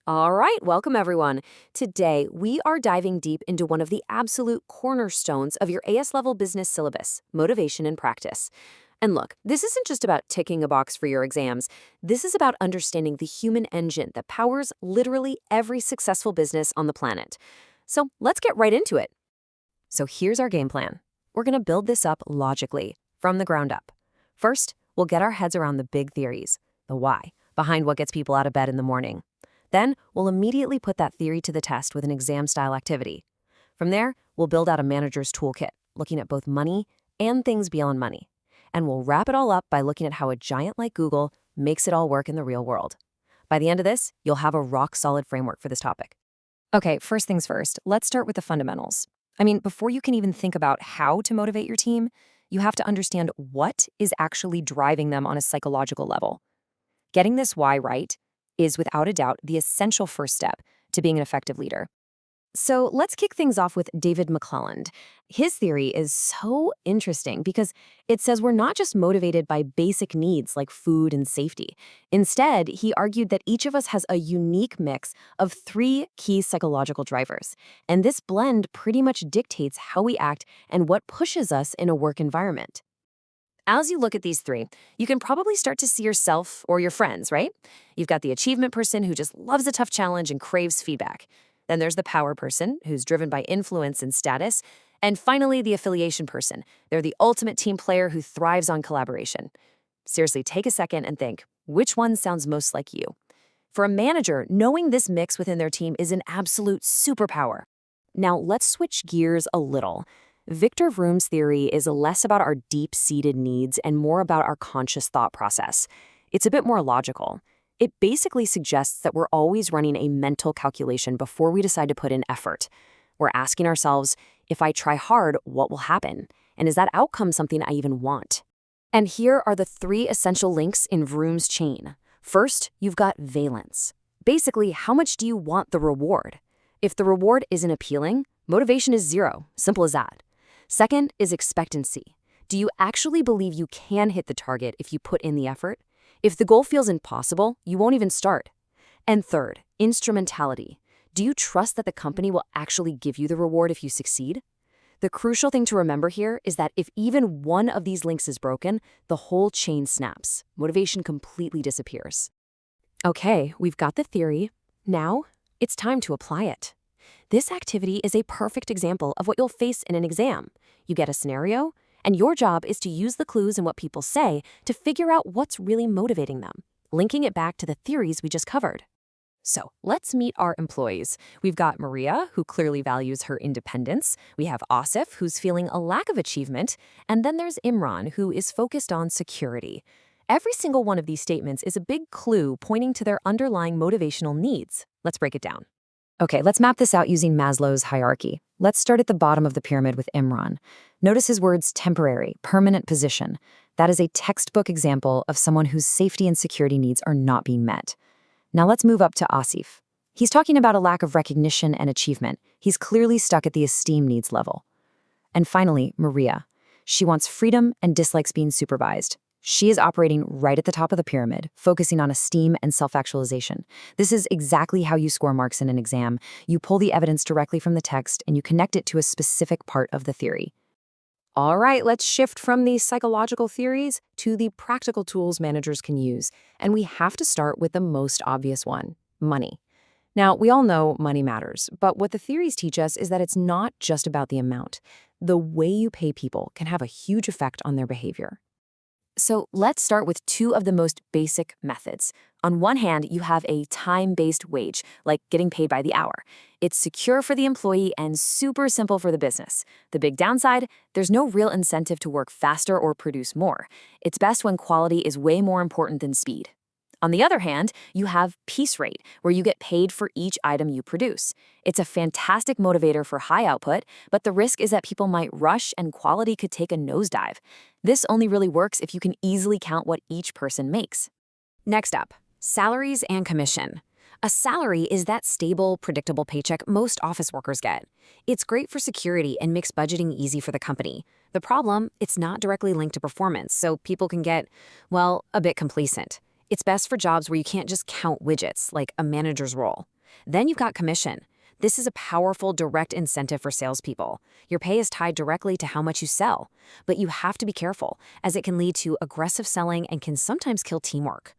All right, welcome everyone. Today, we are diving deep into one of the absolute cornerstones of your AS level business syllabus, motivation and practice. And look, this isn't just about ticking a box for your exams. This is about understanding the human engine that powers literally every successful business on the planet. So let's get right into it. So here's our game plan. We're going to build this up logically, from the ground up. First, we'll get our heads around the big theories, the why, behind what gets people out of bed in the morning. Then, we'll immediately put that theory to the test with an exam-style activity. From there, we'll build out a manager's toolkit, looking at both money and things beyond money. And we'll wrap it all up by looking at how a giant like Google makes it all work in the real world. By the end of this, you'll have a rock-solid framework for this topic. Okay, first things first, let's start with the fundamentals. Before you can even think about how to motivate your team, you have to understand what is actually driving them on a psychological level. Getting this why right is without a doubt the essential first step to being an effective leader. So let's kick things off with David McClelland. His theory is so interesting because it says we're not just motivated by basic needs like food and safety. Instead, he argued that each of us has a unique mix of three key psychological drivers. And this blend pretty much dictates how we act and what pushes us in a work environment. As you look at these three, you can probably start to see yourself or your friends, right? You've got the achievement person who just loves a tough challenge and craves feedback. Then there's the power person who's driven by influence and status. And finally, the affiliation person. They're the ultimate team player who thrives on collaboration. Seriously, take a second and think, which one sounds most like you? For a manager, knowing this mix within their team is an absolute superpower. Now, let's switch gears a little. Victor Vroom's theory is less about our deep-seated needs and more about our conscious thought process. It's a bit more logical. It basically suggests that we're always running a mental calculation before we decide to put in effort. We're asking ourselves, if I try hard, what will happen? And is that outcome something I even want? And here are the three essential links in Vroom's chain. First, you've got valence. Basically, how much do you want the reward? If the reward isn't appealing, motivation is zero. Simple as that. Second is expectancy. Do you actually believe you can hit the target if you put in the effort? If the goal feels impossible, you won't even start. And third, instrumentality. Do you trust that the company will actually give you the reward if you succeed? The crucial thing to remember here is that if even one of these links is broken, the whole chain snaps. Motivation completely disappears. Okay, we've got the theory. Now, it's time to apply it. This activity is a perfect example of what you'll face in an exam. You get a scenario, and your job is to use the clues in what people say to figure out what's really motivating them, linking it back to the theories we just covered. So let's meet our employees. We've got Maria, who clearly values her independence. We have Asif, who's feeling a lack of achievement. And then there's Imran, who is focused on security. Every single one of these statements is a big clue pointing to their underlying motivational needs. Let's break it down. Okay, let's map this out using Maslow's hierarchy. Let's start at the bottom of the pyramid with Imran. Notice his words temporary, permanent position. That is a textbook example of someone whose safety and security needs are not being met. Now let's move up to Asif. He's talking about a lack of recognition and achievement. He's clearly stuck at the esteem needs level. And finally, Maria. She wants freedom and dislikes being supervised. She is operating right at the top of the pyramid, focusing on esteem and self-actualization. This is exactly how you score marks in an exam. You pull the evidence directly from the text and you connect it to a specific part of the theory. All right, let's shift from these psychological theories to the practical tools managers can use. And we have to start with the most obvious one, money. Now, we all know money matters, but what the theories teach us is that it's not just about the amount. The way you pay people can have a huge effect on their behavior. So let's start with two of the most basic methods. On one hand, you have a time-based wage, like getting paid by the hour. It's secure for the employee and super simple for the business. The big downside, there's no real incentive to work faster or produce more. It's best when quality is way more important than speed. On the other hand, you have piece rate, where you get paid for each item you produce. It's a fantastic motivator for high output, but the risk is that people might rush and quality could take a nosedive. This only really works if you can easily count what each person makes. Next up, salaries and commission. A salary is that stable, predictable paycheck most office workers get. It's great for security and makes budgeting easy for the company. The problem, it's not directly linked to performance, so people can get, well, a bit complacent. It's best for jobs where you can't just count widgets, like a manager's role. Then you've got commission. This is a powerful direct incentive for salespeople. Your pay is tied directly to how much you sell, but you have to be careful, as it can lead to aggressive selling and can sometimes kill teamwork.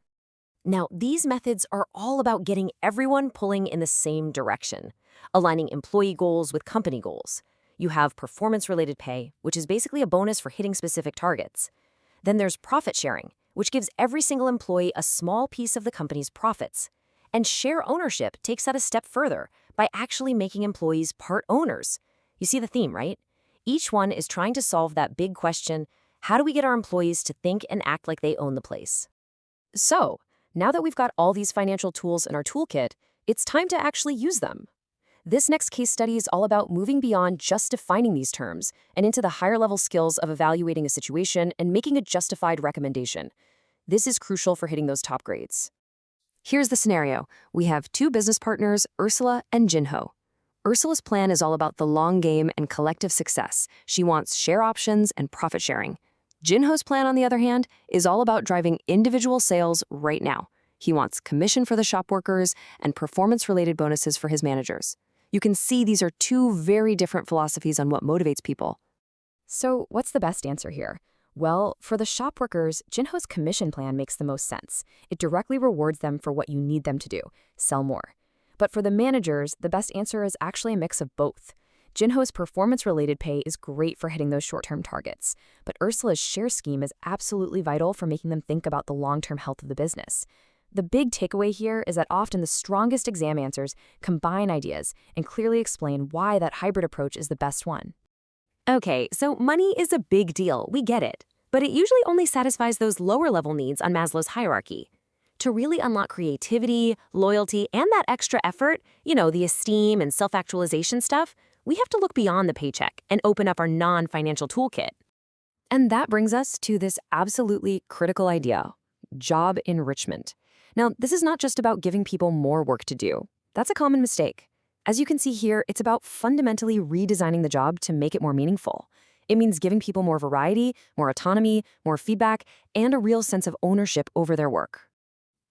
Now, these methods are all about getting everyone pulling in the same direction, aligning employee goals with company goals. You have performance-related pay, which is basically a bonus for hitting specific targets. Then there's profit sharing, which gives every single employee a small piece of the company's profits. And share ownership takes that a step further by actually making employees part owners. You see the theme, right? Each one is trying to solve that big question: how do we get our employees to think and act like they own the place? So, now that we've got all these financial tools in our toolkit, it's time to actually use them. This next case study is all about moving beyond just defining these terms and into the higher level skills of evaluating a situation and making a justified recommendation. This is crucial for hitting those top grades. Here's the scenario. We have two business partners, Ursula and Jinho. Ursula's plan is all about the long game and collective success. She wants share options and profit sharing. Jinho's plan, on the other hand, is all about driving individual sales right now. He wants commission for the shop workers and performance-related bonuses for his managers. You can see these are two very different philosophies on what motivates people. So what's the best answer here? Well, for the shop workers, Jinho's commission plan makes the most sense. It directly rewards them for what you need them to do, sell more. But for the managers, the best answer is actually a mix of both. Jinho's performance-related pay is great for hitting those short-term targets, but Ursula's share scheme is absolutely vital for making them think about the long-term health of the business. The big takeaway here is that often the strongest exam answers combine ideas and clearly explain why that hybrid approach is the best one. Okay, so money is a big deal, we get it, but it usually only satisfies those lower-level needs on Maslow's hierarchy. To really unlock creativity, loyalty, and that extra effort, the esteem and self-actualization stuff, we have to look beyond the paycheck and open up our non-financial toolkit. And that brings us to this absolutely critical idea: job enrichment. Now, this is not just about giving people more work to do. That's a common mistake. As you can see here, it's about fundamentally redesigning the job to make it more meaningful. It means giving people more variety, more autonomy, more feedback, and a real sense of ownership over their work.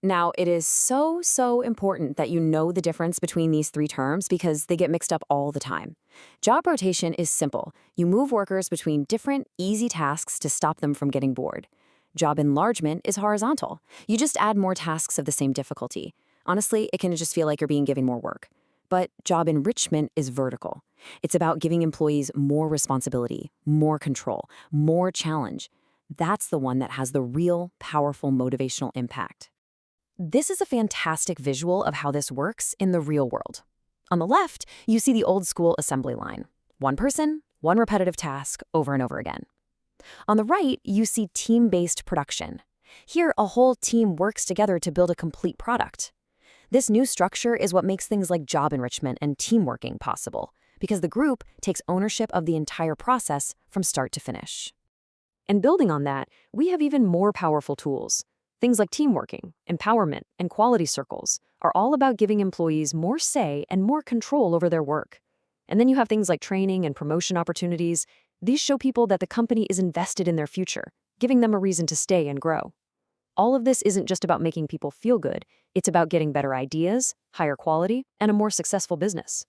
Now, it is so important that you know the difference between these three terms because they get mixed up all the time. Job rotation is simple. You move workers between different, easy tasks to stop them from getting bored. Job enlargement is horizontal. You just add more tasks of the same difficulty. Honestly, it can just feel like you're being given more work. But job enrichment is vertical. It's about giving employees more responsibility, more control, more challenge. That's the one that has the real, powerful motivational impact. This is a fantastic visual of how this works in the real world. On the left, you see the old-school assembly line. One person, one repetitive task, over and over again. On the right, you see team-based production. Here, a whole team works together to build a complete product. This new structure is what makes things like job enrichment and team working possible, because the group takes ownership of the entire process from start to finish. And building on that, we have even more powerful tools. Things like team working, empowerment, and quality circles are all about giving employees more say and more control over their work. And then you have things like training and promotion opportunities. These show people that the company is invested in their future, giving them a reason to stay and grow. All of this isn't just about making people feel good. It's about getting better ideas, higher quality, and a more successful business.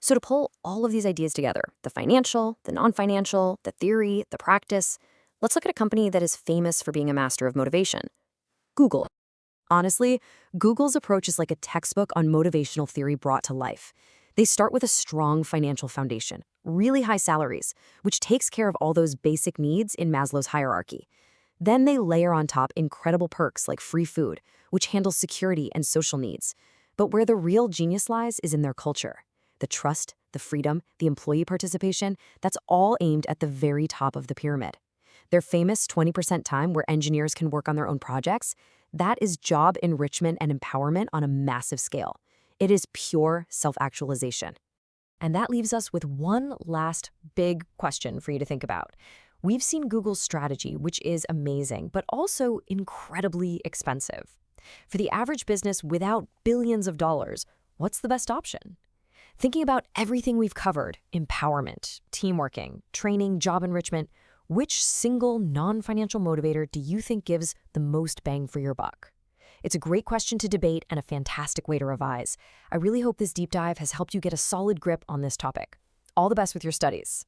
So to pull all of these ideas together, the financial, the non-financial, the theory, the practice, let's look at a company that is famous for being a master of motivation: Google. Honestly, Google's approach is like a textbook on motivational theory brought to life. They start with a strong financial foundation, really high salaries, which takes care of all those basic needs in Maslow's hierarchy. Then they layer on top incredible perks like free food, which handles security and social needs. But where the real genius lies is in their culture. The trust, the freedom, the employee participation, that's all aimed at the very top of the pyramid. Their famous 20% time where engineers can work on their own projects, that is job enrichment and empowerment on a massive scale. It is pure self-actualization. And that leaves us with one last big question for you to think about. We've seen Google's strategy, which is amazing, but also incredibly expensive. For the average business without billions of dollars, what's the best option? Thinking about everything we've covered, empowerment, teamworking, training, job enrichment, which single non-financial motivator do you think gives the most bang for your buck? It's a great question to debate and a fantastic way to revise. I really hope this deep dive has helped you get a solid grip on this topic. All the best with your studies.